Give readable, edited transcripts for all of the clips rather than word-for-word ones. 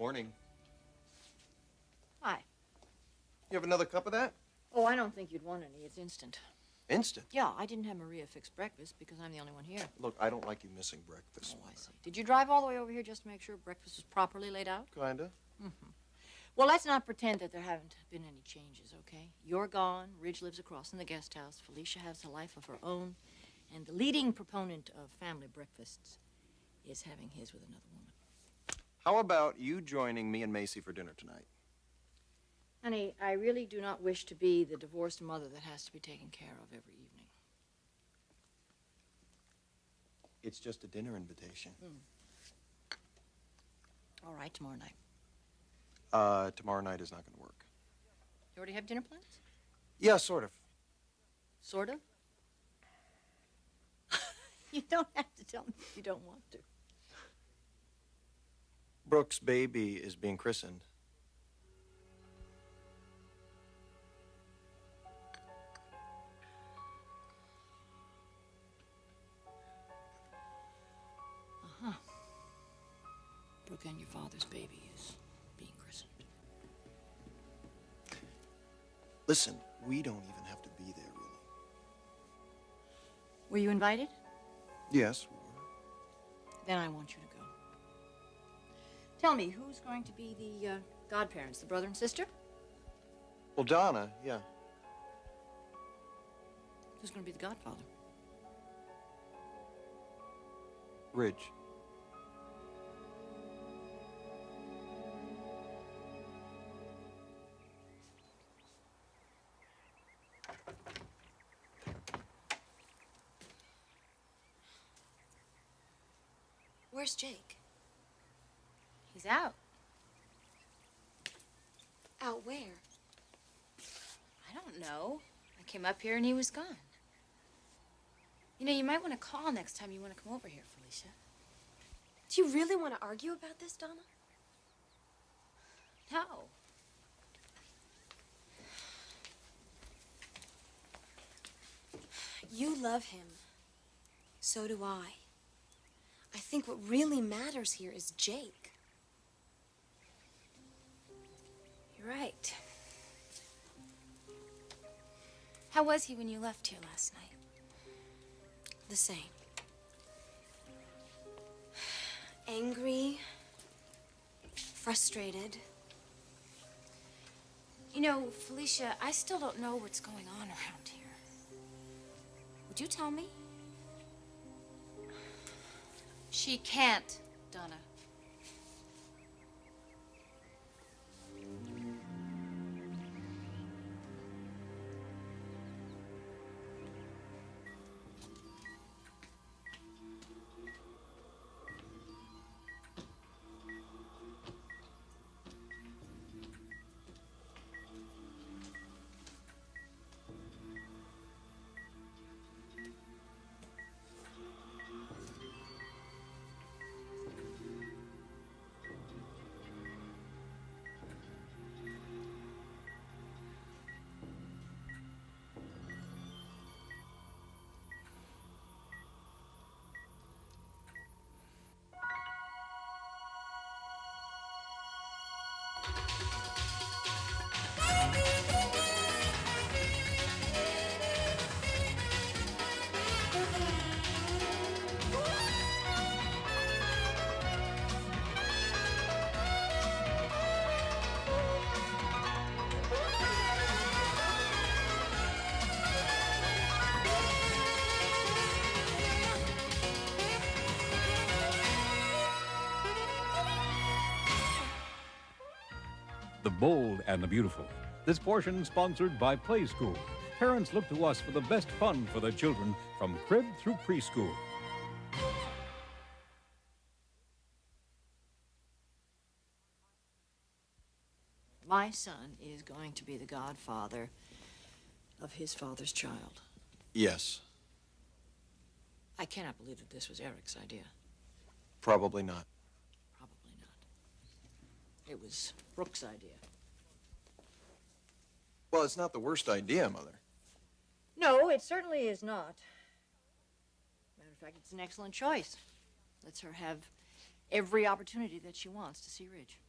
Morning. Hi. You have another cup of that? Oh, I don't think you'd want any. It's instant. Instant? Yeah, I didn't have Maria fix breakfast because I'm the only one here. Look, I don't like you missing breakfast. Oh, I see. Did you drive all the way over here just to make sure breakfast was properly laid out? Kinda. Mm-hmm. Well, let's not pretend that there haven't been any changes, okay? You're gone. Ridge lives across in the guest house. Felicia has a life of her own. And the leading proponent of family breakfasts is having his with another woman. How about you joining me and Macy for dinner tonight? Honey, I really do not wish to be the divorced mother that has to be taken care of every evening. It's just a dinner invitation. All right, tomorrow night. Tomorrow night is not going to work. You already have dinner plans? Yeah, sort of. Sort of? You don't have to tell me if you don't want to. Brooke's baby is being christened. Uh-huh. Brooke and your father's baby is being christened. Listen, we don't even have to be there, really. Were you invited? Yes, we were. Then I want you to go. Tell me, who's going to be the godparents, the brother and sister? Well, Donna, yeah. Who's going to be the godfather? Ridge. Where's Jake? He's out. Out where? I don't know. I came up here and he was gone. You know, you might want to call next time you want to come over here, Felicia. Do you really want to argue about this, Donna? No. You love him. So do I. I think what really matters here is Jake. You're right. How was he when you left here last night? The same. Angry, frustrated. You know, Felicia, I still don't know what's going on around here. Would you tell me? She can't, Donna. The bold and the beautiful. This portion sponsored by Play School. Parents look to us for the best fun for their children from crib through preschool. My son is going to be the godfather of his father's child. Yes. I cannot believe that this was Eric's idea. Probably not. Probably not. It was Brooke's idea. Well, it's not the worst idea, Mother. No, it certainly is not. Matter of fact, it's an excellent choice. Lets her have every opportunity that she wants to see Ridge.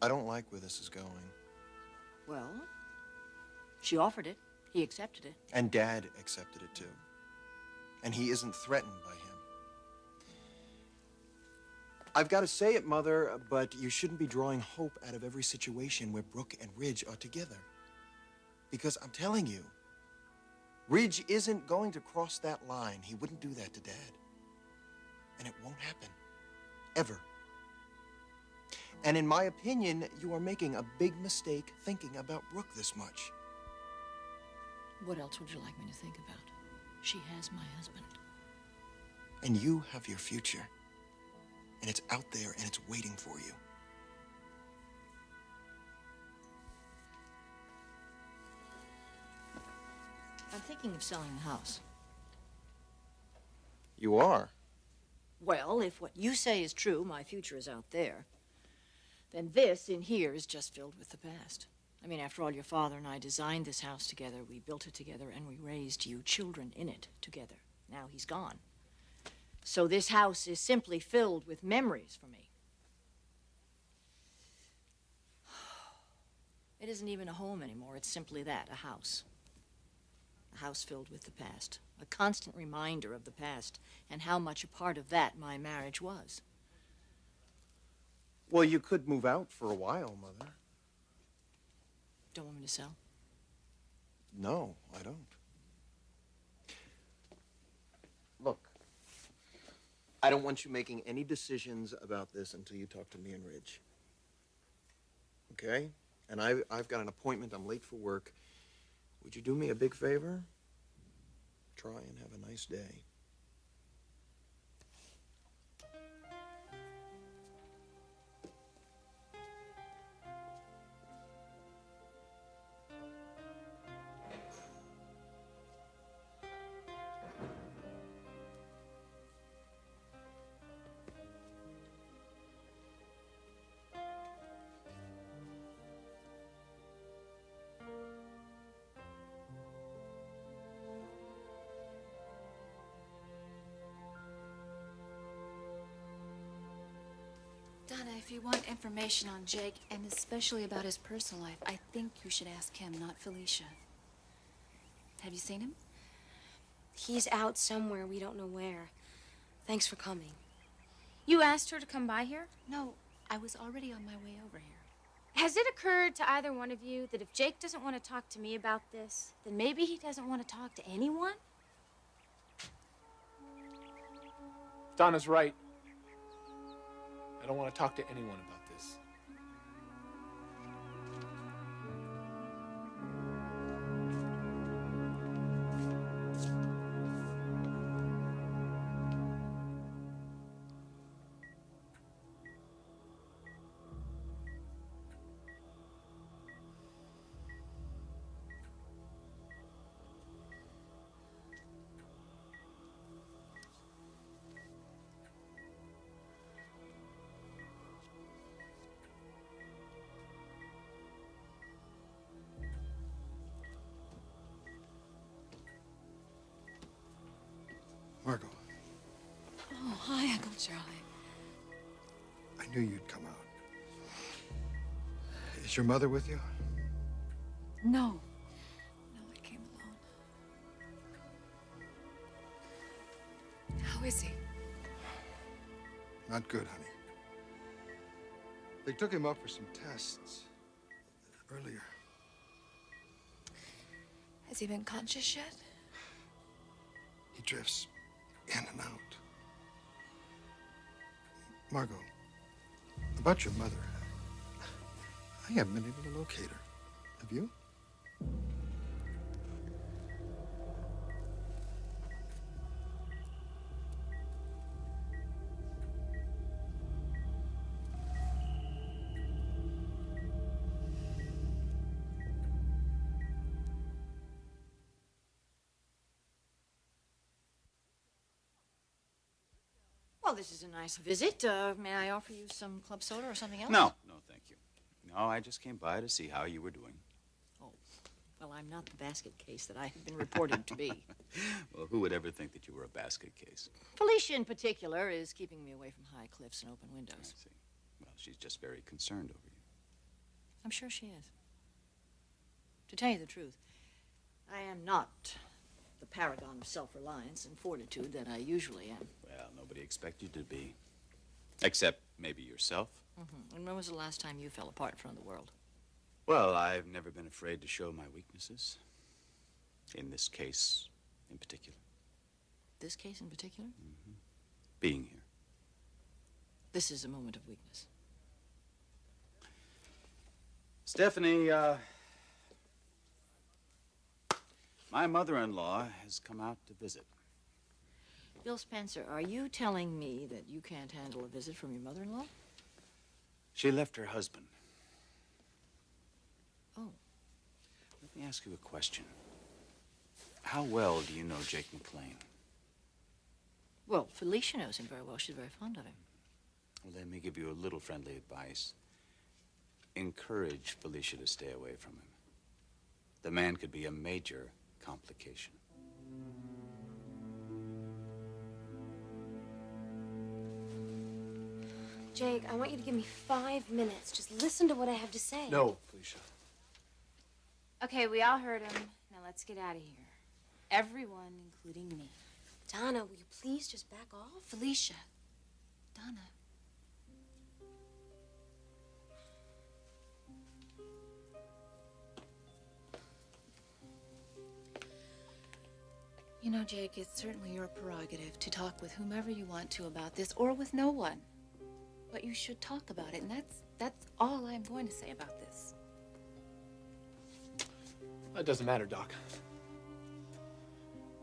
I don't like where this is going. Well, she offered it. He accepted it. And Dad accepted it, too. And he isn't threatened by him. I've got to say it, Mother, but you shouldn't be drawing hope out of every situation where Brooke and Ridge are together. Because I'm telling you, Ridge isn't going to cross that line. He wouldn't do that to Dad. And it won't happen. Ever. And in my opinion, you are making a big mistake thinking about Brooke this much. What else would you like me to think about? She has my husband. And you have your future. And it's out there and it's waiting for you. I'm thinking of selling the house. You are? Well, if what you say is true, my future is out there, then this in here is just filled with the past. I mean, after all, your father and I designed this house together, we built it together, and we raised you children in it together. Now he's gone. So this house is simply filled with memories for me. It isn't even a home anymore. It's simply that, a house. A house filled with the past. A constant reminder of the past and how much a part of that my marriage was. Well, you could move out for a while, Mother. Don't want me to sell? No, I don't. Look, I don't want you making any decisions about this until you talk to me and Ridge. Okay? And I've got an appointment. I'm late for work. Would you do me a big favor? Try and have a nice day. Donna, if you want information on Jake, and especially about his personal life, I think you should ask him, not Felicia. Have you seen him? He's out somewhere, we don't know where. Thanks for coming. You asked her to come by here? No, I was already on my way over here. Has it occurred to either one of you that if Jake doesn't want to talk to me about this, then maybe he doesn't want to talk to anyone? Donna's right. I don't want to talk to anyone about this. Margo, Oh, hi, Uncle Charlie. I knew you'd come out. Is your mother with you? No. No, I came alone. How is he? Not good, honey. They took him up for some tests earlier. Has he been conscious yet? He drifts in and out. Margo, about your mother, I haven't been able to locate her. Have you? Well, this is a nice visit. May I offer you some club soda or something else? No, thank you. No, I just came by to see how you were doing. Oh, well, I'm not the basket case that I have been reported to be. Well, who would ever think that you were a basket case? Felicia, in particular, is keeping me away from high cliffs and open windows. I see. Well, she's just very concerned over you. I'm sure she is. To tell you the truth, I am not the paragon of self-reliance and fortitude that I usually am. Well, nobody expected you to be. Except maybe yourself. Mm-hmm. And when was the last time you fell apart in front of the world? Well, I've never been afraid to show my weaknesses. In this case, in particular. This case in particular? Mm-hmm. Being here. This is a moment of weakness. Stephanie, my mother-in-law has come out to visit. Bill Spencer, are you telling me that you can't handle a visit from your mother-in-law? She left her husband. Oh. Let me ask you a question. How well do you know Jake McLean? Well, Felicia knows him very well. She's very fond of him. Well, let me give you a little friendly advice. Encourage Felicia to stay away from him. The man could be a major complication. Jake, I want you to give me 5 minutes. Just listen to what I have to say. No, Felicia. Okay, we all heard him. Now let's get out of here. Everyone, including me. Donna, will you please just back off? Felicia. Donna. You know, Jake, it's certainly your prerogative to talk with whomever you want to about this, or with no one. But you should talk about it, and that's all I'm going to say about this. It doesn't matter, Doc.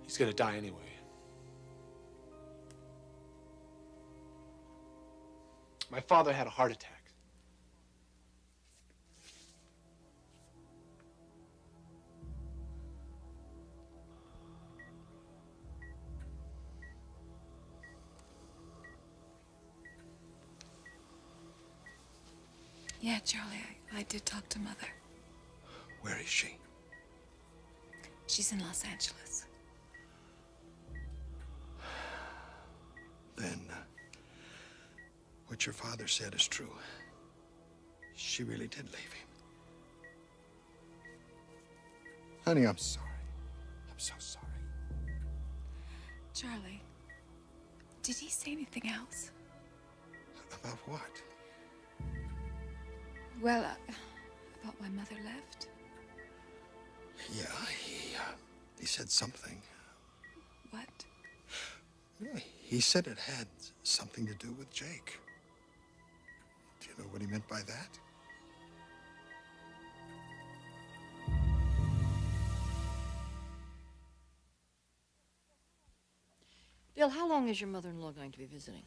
He's gonna die anyway. My father had a heart attack. Yeah, Charlie, I did talk to Mother. Where is she? She's in Los Angeles. Then, what your father said is true. She really did leave him. Honey, I'm sorry. I'm so sorry. Charlie, did he say anything else? About what? Well, about why Mother left? Yeah, he said something. What? He said it had something to do with Jake. Do you know what he meant by that? Bill, how long is your mother-in-law going to be visiting?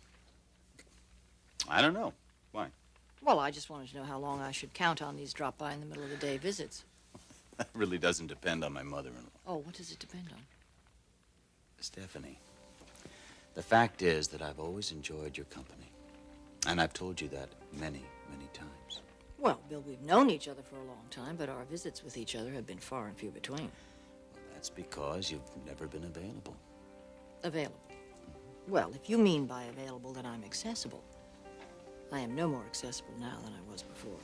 I don't know. Why? Well, I just wanted to know how long I should count on these drop-by in the middle of the day visits. That really doesn't depend on my mother-in-law. Oh, what does it depend on? Stephanie, the fact is that I've always enjoyed your company. And I've told you that many, many times. Well, Bill, we've known each other for a long time, but our visits with each other have been far and few between. Well, that's because you've never been available. Available? Well, if you mean by available that I'm accessible, I am no more accessible now than I was before.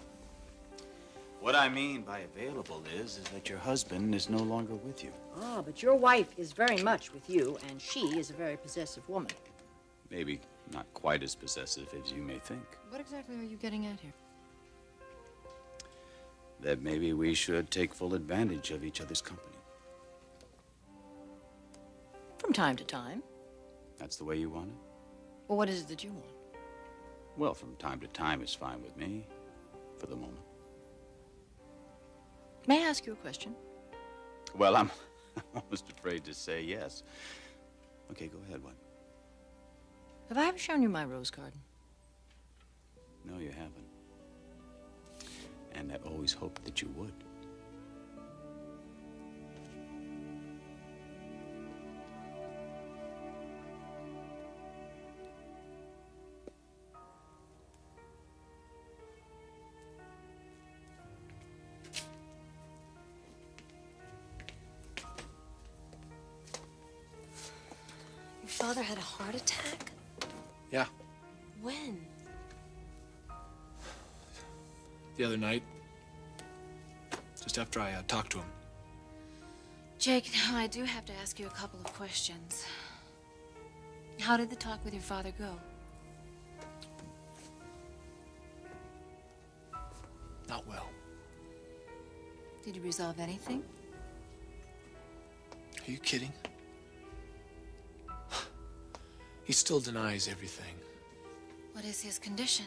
What I mean by available is that your husband is no longer with you. Ah, but your wife is very much with you, and she is a very possessive woman. Maybe not quite as possessive as you may think. What exactly are you getting at here? That maybe we should take full advantage of each other's company. From time to time. That's the way you want it? Well, what is it that you want? Well, from time to time is fine with me, for the moment. May I ask you a question? Well, I'm almost afraid to say yes. Okay, go ahead, what? Have I ever shown you my rose garden? No, you haven't. And I always hoped that you would. Your father had a heart attack? Yeah, When? the other night. just after I talked to him. Jake, now I do have to ask you a couple of questions. How did the talk with your father go? Not well. Did you resolve anything? Are you kidding? He still denies everything. What is his condition?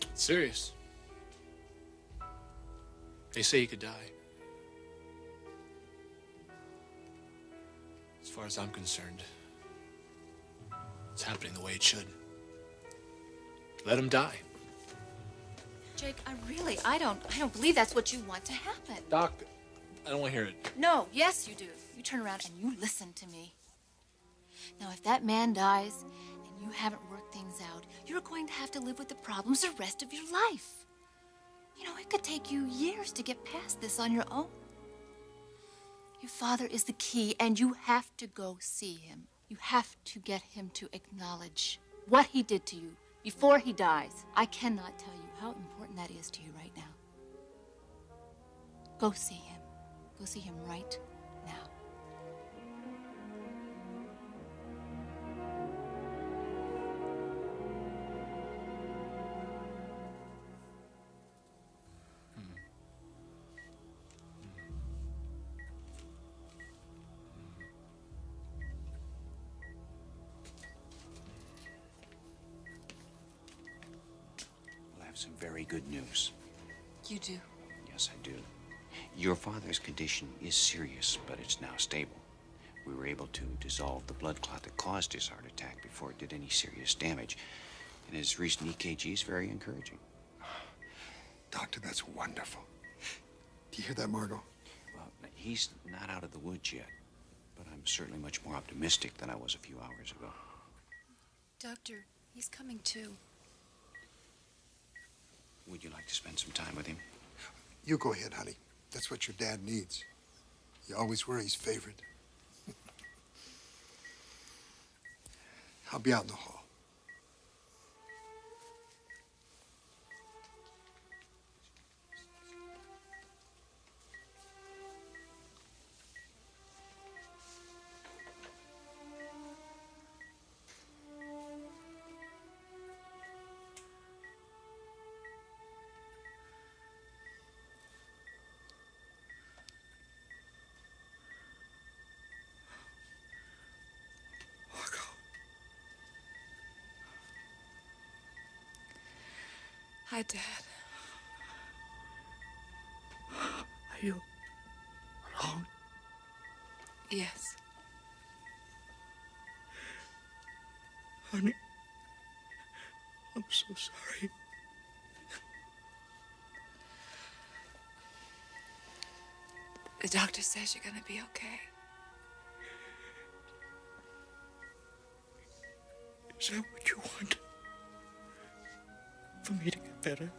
It's serious. They say he could die. As far as I'm concerned, it's happening the way it should. Let him die. Jake, I don't believe that's what you want to happen. Doc, I don't want to hear it. No, yes you do. You turn around and you listen to me. Now, if that man dies and you haven't worked things out, you're going to have to live with the problems the rest of your life. You know, it could take you years to get past this on your own. Your father is the key, and you have to go see him. You have to get him to acknowledge what he did to you before he dies. I cannot tell you how important that is to you right now. Go see him. Go see him right now. Well, I have some very good news. You do? Yes, I do. Your father's condition is serious, but it's now stable. We were able to dissolve the blood clot that caused his heart attack before it did any serious damage. And his recent EKG is very encouraging. Doctor, that's wonderful. Do you hear that, Margo? Well, he's not out of the woods yet, but I'm certainly much more optimistic than I was a few hours ago. Doctor, he's coming too. Would you like to spend some time with him? You go ahead, honey. That's what your dad needs. You always were his favorite. I'll be out in the hall. Hi, Dad. Are you alone? Yes. Honey, I'm so sorry. The doctor says you're gonna be okay. Is that what you want? For me to get better?